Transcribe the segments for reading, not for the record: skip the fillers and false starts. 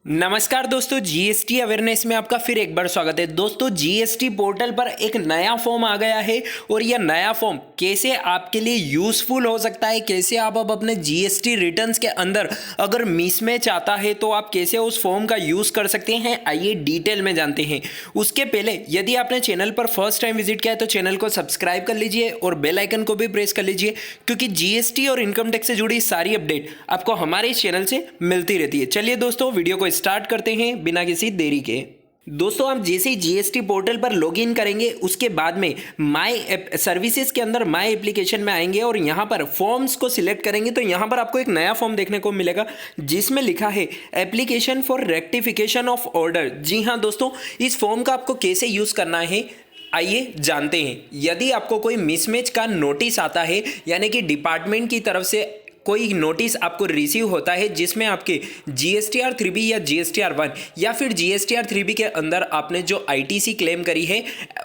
नमस्कार दोस्तों, GST awareness में आपका फिर एक बार स्वागत है। दोस्तों, जीएसटी पोर्टल पर एक नया फॉर्म आ गया है और यह नया फॉर्म कैसे आपके लिए यूज़फुल हो सकता है, कैसे आप अब अपने जीएसटी रिटर्न्स के अंदर अगर मिसमैच आता है तो आप कैसे उस फॉर्म का यूज़ कर सकते हैं, आइए डिटेल में जानते हैं। उसके पहले यदि आपने चैनल पर फर्स्ट टाइम विजिट किया है तो चैनल को सब्सक्राइब कर लीजिए और बेल आइकन को भी प्रेस कर लीजिए, क्योंकि जीएसटी और इनकम टैक्स से जुड़ी सारी अपडेट आपको हमारे इस चैनल से मिलती रहती है। चलिए दोस्तों, वीडियो को स्टार्ट करते हैं बिना किसी देरी के। दोस्तों, आप जैसे ही जीएसटी पोर्टल पर लॉगिन करेंगे उसके बाद में माय सर्विसेज के अंदर माय एप्लीकेशन में आएंगे और यहाँ पर फॉर्म्स को सिलेक्ट करेंगे तो यहाँ पर आपको एक नया फॉर्म देखने को मिलेगा जिसमें लिखा है application for rectification of order. जी हाँ दोस्तों, इस फॉर्म का आपको कैसे यूज़ करना है आइए जानते हैं। यदि आपको कोई मिसमैच का नोटिस आता है, यानी कि डिपार्टमेंट की तरफ से कोई नोटिस आपको रिसीव होता है जिसमें आपके जीएसटीआर 3B या जीएसटीआर 1 या फिर जीएसटीआर 3B के अंदर आपने जो आईटीसी क्लेम करी है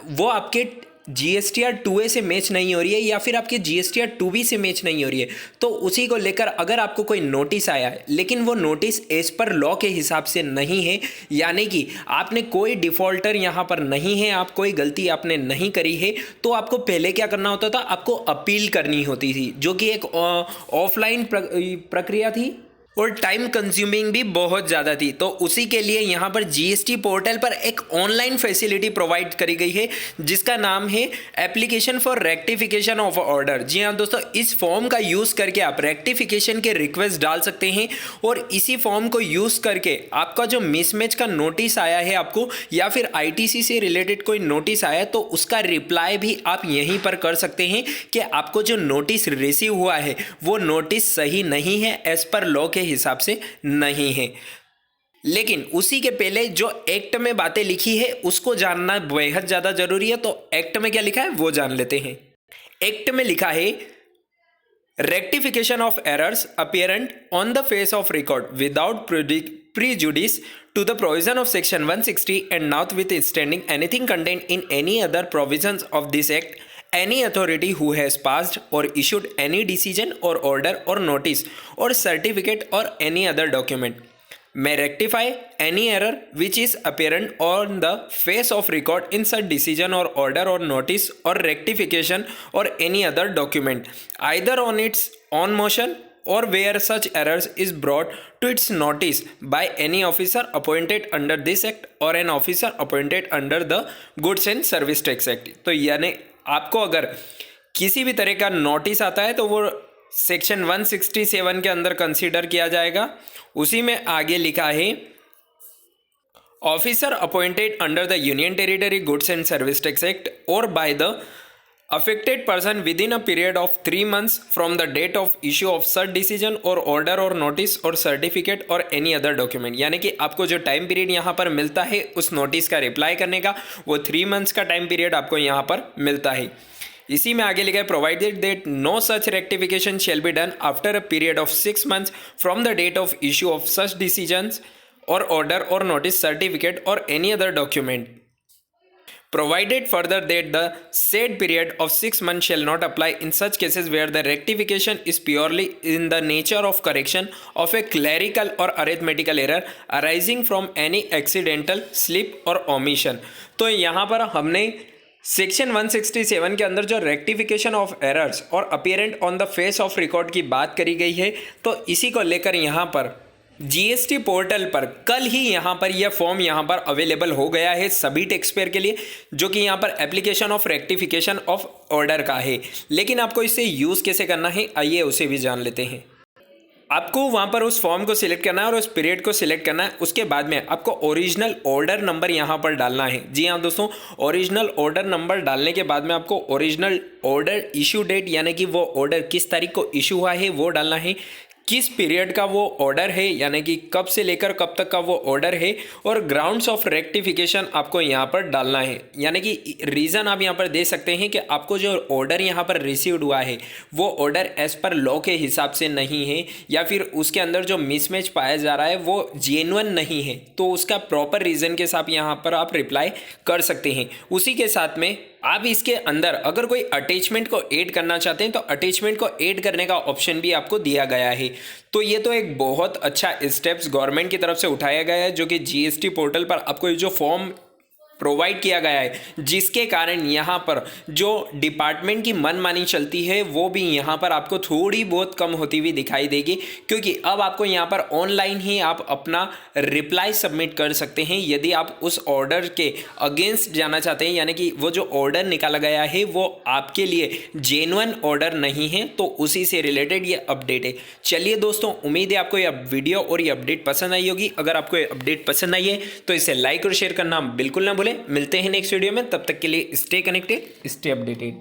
वो आपके जीएसटीआर 2A से मैच नहीं हो रही है या फिर आपके जीएसटीआर 2B से मैच नहीं हो रही है, तो उसी को लेकर अगर आपको कोई नोटिस आया है लेकिन वो नोटिस एज पर लॉ के हिसाब से नहीं है, यानी कि आपने कोई डिफॉल्टर यहाँ पर नहीं है, आप कोई गलती आपने नहीं करी है, तो आपको पहले क्या करना होता था, आपको अपील करनी होती थी, जो कि एक ऑफलाइन प्रक्रिया थी और टाइम कंज्यूमिंग भी बहुत ज़्यादा थी। तो उसी के लिए यहाँ पर जीएसटी पोर्टल पर एक ऑनलाइन फैसिलिटी प्रोवाइड करी गई है जिसका नाम है application for rectification of order. जी हाँ दोस्तों, इस फॉर्म का यूज़ करके आप रेक्टिफिकेशन के रिक्वेस्ट डाल सकते हैं और इसी फॉर्म को यूज़ करके आपका जो मिसमैच का नोटिस आया है आपको या फिर आईटीसी से रिलेटेड कोई नोटिस आया तो उसका रिप्लाई भी आप यहीं पर कर सकते हैं कि आपको जो नोटिस रिसीव हुआ है वो नोटिस सही नहीं है, एज पर लॉ के हिसाब से नहीं है। लेकिन उसी के पहले जो एक्ट में बातें लिखी है उसको जानना बेहद ज़्यादा जरूरी है। तो एक्ट में क्या लिखा है वो जान लेते हैं। एक्ट में लिखा है rectification of errors apparent on the face of record without prejudice to the provision of section 160 and notwithstanding anything contained in any other provisions of this act, any authority who has passed or issued any decision or order or notice or certificate or any other document may rectify any error which is apparent on the face of record in such decision or order or notice or rectification or any other document, either on its own motion or where such errors is brought to its notice by any officer appointed under this act or an officer appointed under the Goods and Service Tax Act। तो यानी आपको अगर किसी भी तरह का notice आता है तो वो सेक्शन 167 के अंदर कंसीडर किया जाएगा। उसी में आगे लिखा है officer appointed under the union territory goods and service tax act और by the affected person within a period of 3 months from the date of issue of such decision or order or notice or certificate or any other document। यानी कि आपको जो time period यहाँ पर मिलता है उस नोटिस का रिप्लाई करने का, वो 3 मंथ्स का टाइम पीरियड आपको यहाँ पर मिलता है। इसी में आगे लिखा है provided that no such rectification shall be done after a period of 6 months from the date of issue of such decisions और ऑर्डर और नोटिस सर्टिफिकेट और any other document, provided further that the said period of 6 months shall not apply in such cases where the rectification is purely in the nature of correction of a clerical or arithmetical error arising from any accidental slip or omission। तो यहाँ पर हमने section 167 के अंदर जो rectification of errors और apparent on the face of record की बात करी गई है, तो इसी को लेकर यहाँ पर जीएसटी पोर्टल पर कल ही यहाँ पर यह फॉर्म यहाँ पर अवेलेबल हो गया है सभी टैक्स पेयर के लिए, जो कि यहाँ पर application of rectification of order का है। लेकिन आपको इसे यूज़ कैसे करना है आइए उसे भी जान लेते हैं। आपको वहाँ पर उस फॉर्म को सिलेक्ट करना है और उस पीरियड को सिलेक्ट करना है। उसके बाद में आपको ओरिजिनल ऑर्डर नंबर यहाँ पर डालना है। जी हाँ दोस्तों, ओरिजिनल ऑर्डर नंबर डालने के बाद में आपको ओरिजिनल ऑर्डर इशू डेट, यानी कि वो ऑर्डर किस तारीख को इशू हुआ है वो डालना है, किस पीरियड का वो ऑर्डर है, यानी कि कब से लेकर कब तक का वो ऑर्डर है, और ग्राउंड्स ऑफ रेक्टिफिकेशन आपको यहाँ पर डालना है। यानी कि रीज़न आप यहाँ पर दे सकते हैं कि आपको जो ऑर्डर यहाँ पर रिसीव्ड हुआ है वो ऑर्डर एज पर लॉ के हिसाब से नहीं है या फिर उसके अंदर जो मिसमैच पाया जा रहा है वो जेन्युइन नहीं है, तो उसका प्रॉपर रीज़न के साथ यहाँ पर आप रिप्लाई कर सकते हैं। उसी के साथ में आप इसके अंदर अगर कोई अटैचमेंट को ऐड करना चाहते हैं तो अटैचमेंट को ऐड करने का ऑप्शन भी आपको दिया गया है। तो ये तो एक बहुत अच्छा स्टेप्स गवर्नमेंट की तरफ से उठाया गया है, जो कि जीएसटी पोर्टल पर आपको ये जो फॉर्म प्रोवाइड किया गया है, जिसके कारण यहाँ पर जो डिपार्टमेंट की मनमानी चलती है वो भी यहाँ पर आपको थोड़ी बहुत कम होती हुई दिखाई देगी, क्योंकि अब आपको यहाँ पर ऑनलाइन ही आप अपना रिप्लाई सबमिट कर सकते हैं यदि आप उस ऑर्डर के अगेंस्ट जाना चाहते हैं, यानी कि वो जो ऑर्डर निकाला गया है वो आपके लिए जेन्युइन ऑर्डर नहीं है। तो उसी से रिलेटेड ये अपडेट है। चलिए दोस्तों, उम्मीद है आपको ये वीडियो और ये अपडेट पसंद आई होगी। अगर आपको ये अपडेट पसंद आई है तो इसे लाइक और शेयर करना बिल्कुल ना भूलें। मिलते हैं नेक्स्ट वीडियो में, तब तक के लिए स्टे कनेक्टेड, स्टे अपडेटेड।